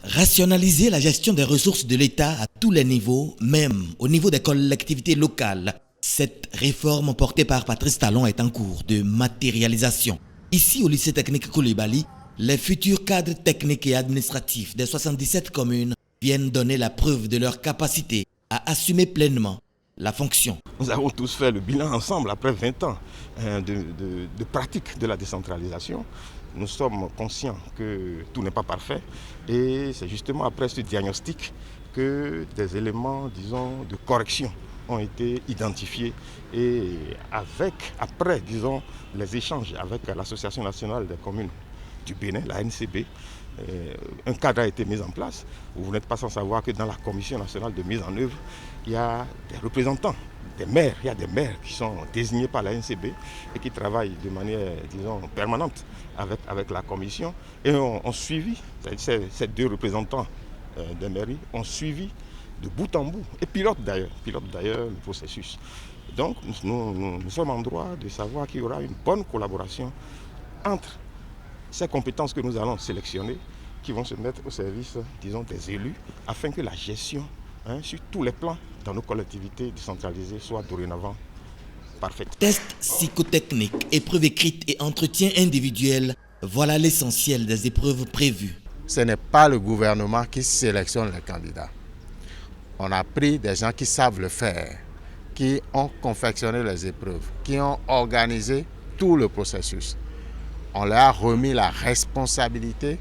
Rationaliser la gestion des ressources de l'État à tous les niveaux, même au niveau des collectivités locales. Cette réforme portée par Patrice Talon est en cours de matérialisation. Ici au lycée technique Coulibaly, les futurs cadres techniques et administratifs des 77 communes viennent donner la preuve de leur capacité à assumer pleinement la fonction. Nous avons tous fait le bilan ensemble après 20 ans de pratique de la décentralisation. Nous sommes conscients que tout n'est pas parfait et c'est justement après ce diagnostic que des éléments, disons, de correction ont été identifiés et après, disons, les échanges avec l'Association nationale des communes du Bénin, la NCB, un cadre a été mis en place. Vous n'êtes pas sans savoir que dans la commission nationale de mise en œuvre, il y a des représentants, des maires, il y a des maires qui sont désignés par la NCB et qui travaillent de manière, disons, permanente avec la commission et ont suivi, ces deux représentants des mairies ont suivi de bout en bout et pilotent d'ailleurs le processus. Donc nous sommes en droit de savoir qu'il y aura une bonne collaboration entre ces compétences que nous allons sélectionner qui vont se mettre au service, disons, des élus afin que la gestion sur tous les plans dans nos collectivités décentralisées soit dorénavant parfaite. Tests psychotechniques, épreuves écrites et entretiens individuels, voilà l'essentiel des épreuves prévues. Ce n'est pas le gouvernement qui sélectionne les candidats. On a pris des gens qui savent le faire, qui ont confectionné les épreuves, qui ont organisé tout le processus. On leur a remis la responsabilité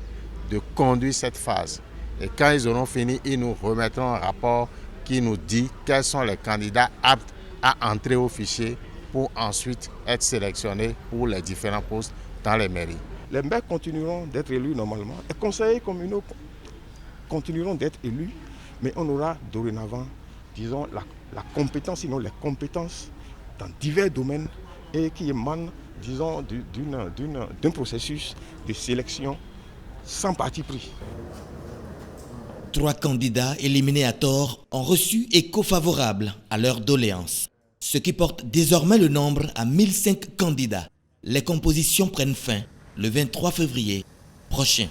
de conduire cette phase. Et quand ils auront fini, ils nous remettront un rapport qui nous dit quels sont les candidats aptes à entrer au fichier pour ensuite être sélectionnés pour les différents postes dans les mairies. Les maires continueront d'être élus normalement, les conseillers communaux continueront d'être élus, mais on aura dorénavant, disons, la compétence, sinon les compétences dans divers domaines et qui émanent, disons, d'un processus de sélection sans parti pris. 3 candidats éliminés à tort ont reçu écho favorable à leur doléance, ce qui porte désormais le nombre à 1005 candidats. Les compositions prennent fin le 23 février prochain.